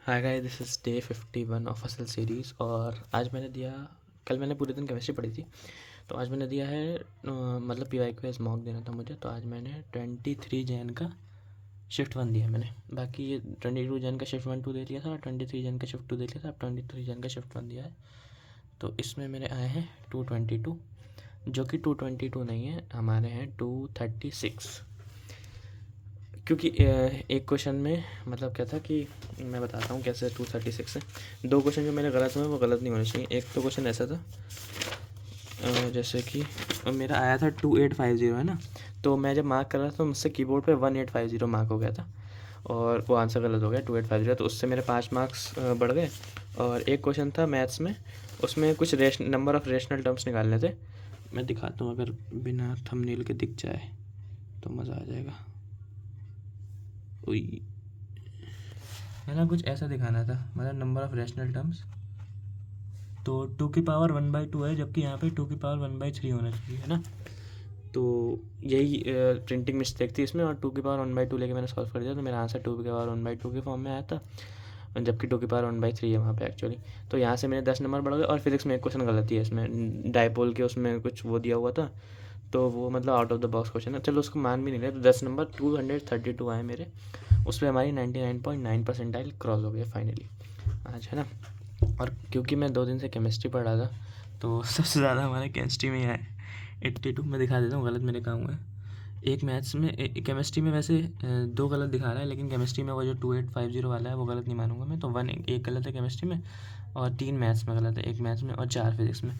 Hi guys, this is day 51 of असल series. और आज मैंने दिया, कल मैंने पूरे दिन केमिस्ट्री पढ़ी थी, तो आज मैंने दिया है मतलब PYQS मॉक देना था मुझे। तो आज मैंने 23 जैन का शिफ्ट 1 दिया मैंने। बाकी ये 22 जैन का शिफ्ट 1 2 दे लिया था और 23 जैन का शिफ्ट 2 दे लिया था। अब 23 जैन का शिफ्ट 1 दिया है। तो इसमें मेरे आए हैं 222, जो कि 222 नहीं है, हमारे हैं 236। क्योंकि एक क्वेश्चन में मतलब क्या था कि मैं बताता हूँ कैसे 236 है। दो क्वेश्चन जो मेरे गलत हुए वो गलत नहीं होने चाहिए। एक तो क्वेश्चन ऐसा था जैसे कि मेरा आया था 2850 है ना, तो मैं जब मार्क कर रहा था तो मुझसे कीबोर्ड पे 1850 मार्क हो गया था और वो आंसर गलत हो गया 2850, तो उससे मेरे 5 मार्क्स बढ़ गए। और एक क्वेश्चन था मैथ्स में, उसमें कुछ नंबर ऑफ रेशनल टर्म्स निकालने थे। मैं दिखाता हूँ, अगर बिना थंबनेल के दिख जाए तो मज़ा आ जाएगा। उई है ना, कुछ ऐसा दिखाना था, मतलब नंबर ऑफ रेशनल टर्म्स। तो 2 की पावर 1/2 है, जबकि यहाँ पे 2 की पावर 1/3 होना चाहिए, है ना। तो यही प्रिंटिंग मिस्टेक थी इसमें, और 2 की पावर 1/2 लेके मैंने सॉल्व कर दिया, तो मेरा आंसर 2 की पावर 1/2 के फॉर्म में आया था, जबकि 2 की पावर 1/3 है वहाँ पे एक्चुअली। तो यहाँ से मेरे 10 नंबर बढ़ गए। और फिजिक्स में एक क्वेश्चन गलत ही है इसमें, डायपोल के उसमें कुछ वो दिया हुआ था, तो वो मतलब out of the box question है, चलो उसको मान भी नहीं रहे। तो 10 नंबर 232 आए मेरे, उस पर हमारी 99.9 परसेंटाइल क्रॉस हो गई फाइनली आज, है ना। और क्योंकि मैं 2 दिन से केमिस्ट्री पढ़ रहा था, तो सबसे ज़्यादा हमारे केमिस्ट्री में ही आए 82। मैं दिखा देता हूँ गलत मेरे कहाँ हुआ है। एक मैथ्स में, केमिस्ट्री में वैसे 2 गलत दिखा रहा है, लेकिन केमिस्ट्री में वो जो 2850 वाला है वो गलत नहीं मानूंगा मैं। तो एक गलत है केमिस्ट्री में, और 3 मैथ्स में गलत है, 1 मैथ्स में और 4 फिजिक्स में।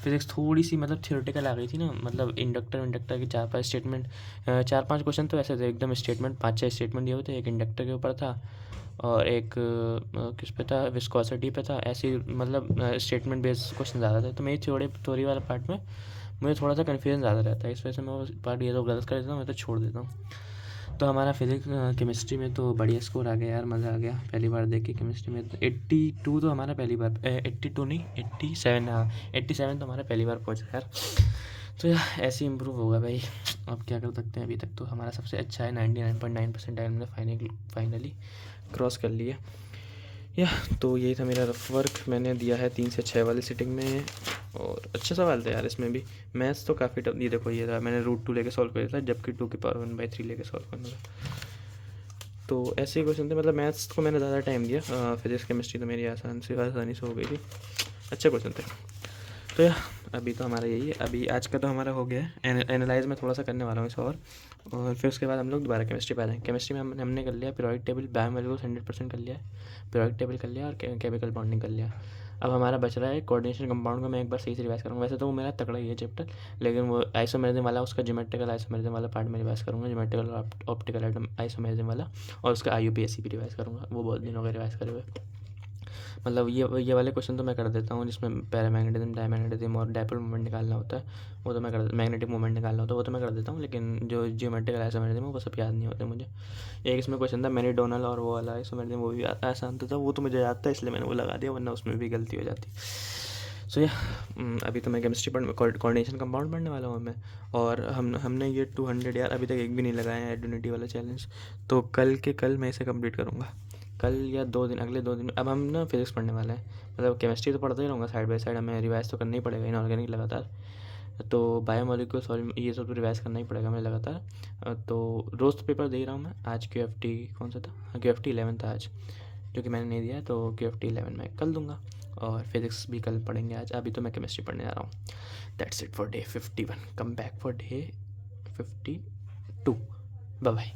फिजिक्स थोड़ी सी मतलब थियोरेटिकल आ गई थी ना, मतलब इंडक्टर की 4-5 स्टेटमेंट, 4-5 क्वेश्चन तो ऐसे थे एकदम स्टेटमेंट, 5-6 स्टेटमेंट दिए हुए थे। एक इंडक्टर के ऊपर था और एक किस पे था, विस्कोसिटी पे था। ऐसे मतलब स्टेटमेंट बेस्ड क्वेश्चन ज़्यादा थे, तो मेरी थ्योरी वाला पार्ट में मुझे थोड़ा सा कन्फ्यूजन ज़्यादा रहता है, इस वजह से मैं वो पार्ट ये तो गलत कर देता हूँ, मैं तो छोड़ देता हूँ। तो हमारा फिजिक्स केमिस्ट्री में तो बढ़िया स्कोर आ गया यार, मज़ा आ गया पहली बार देख के केमिस्ट्री में। तो 82 तो हमारा पहली बार, 82 नहीं 87, हाँ 87 तो हमारा पहली बार पहुँचा यार। तो यार ऐसे ही इम्प्रूव होगा भाई, अब क्या कर सकते हैं। अभी तक तो हमारा सबसे अच्छा है, 99.9% हमने फाइनली क्रॉस कर लिया। या तो यही था मेरा रफ वर्क, मैंने दिया है 3 से 6 वाली सिटिंग में, और अच्छा सवाल था यार इसमें भी। मैथ्स तो काफ़ी टफ, ये देखो ये था, मैंने √2 लेके सॉल्व कर दिया था, जबकि 2 की पावर 1/3 लेके सॉल्व करना था। तो ऐसे ही क्वेश्चन थे, मतलब मैथ्स को मैंने ज़्यादा टाइम दिया, फिजिक्स केमिस्ट्री तो मेरी आसानी से हो गई थी। अच्छे क्वेश्चन थे। तो यार अभी तो हमारा यही है, अभी आज का तो हमारा हो गया है। एनालाइज में थोड़ा सा करने वाला हूँ इस, और फिर उसके बाद हम लोग दोबारा केमिस्ट्री पे आ जाएंगे। केमिस्ट्री में हमने कर लिया पीरियोडिक टेबल, बायोमोलिक्यूल्स 100% कर लिया है, पीरियोडिक टेबल कर लिया और केमिकल बॉन्डिंग कर लिया। अब हमारा बच रहा है कोऑर्डिनेशन कंपाउंड को, मैं एक बार सही से रिवाइज करूँगा। वैसे तो वो मेरा तगड़ा ही है चैप्टर, लेकिन वो आइसोमेरिज्म वाला, उसका ज्योमेट्रिकल आइसोमेरिज्म वाला पार्ट मैं रिवाइज करूँगा, ज्योमेट्रिकल और ऑप्टिकल आइसोमेरिज्म वाला, और उसका IUPAC भी रिवाइज करूँगा। वो बहुत दिन हो गए रिवाइज करे हुए। मतलब ये वाले क्वेश्चन तो मैं कर देता हूँ, जिसमें पैरामैग्नेटिज्म, डायमैग्नेटिज्म और डायपोल मोमेंट निकालना होता है, वो तो मैं कर, मैग्नेटिक मोमेंट निकालना होता है वो तो मैं कर देता हूँ। लेकिन जो जियोमेट्रिकल आइसोमेरिज्म है वो सब याद नहीं होते मुझे। एक इसमें क्वेश्चन था मेरीडोनल और वो वाला आइसोमेरिज्म, वो भी आसान तो था, वो तो मुझे याद था इसलिए मैंने वो लगा दिया, वरना उसमें भी गलती हो जाती। सो या अभी तो मैं केमिस्ट्री कोऑर्डिनेशन कंपाउंड पढ़ने वाला हूँ मैं। और हमने ये 200 यार अभी तक एक भी नहीं लगाया है एडुनिटी वाला चैलेंज, तो कल मैं इसे कंप्लीट करूँगा, कल या 2 दिन, अगले 2 दिन में। अब हम ना फिजिक्स पढ़ने वाले हैं, मतलब केमिस्ट्री तो पढ़ता ही रहूँगा साइड बाय साइड, हमें रिवाइज तो करना ही पड़ेगा इनऑर्गेनिक लगातार। तो बायोमोलिक्यूल्स और ये सब तो रिवाइज करना ही पड़ेगा हमें लगातार। तो रोज़ पेपर दे रहा हूँ मैं। आज QFT कौन सा था, हाँ QFT 11 था आज, जो कि मैंने नहीं दिया है, तो QFT 11 मैं कल दूंगा। और फिजिक्स भी कल पढ़ेंगे आज। अभी तो मैं केमिस्ट्री पढ़ने जा रहा हूँ। That's it for day 51, come back for day 52। Bye bye.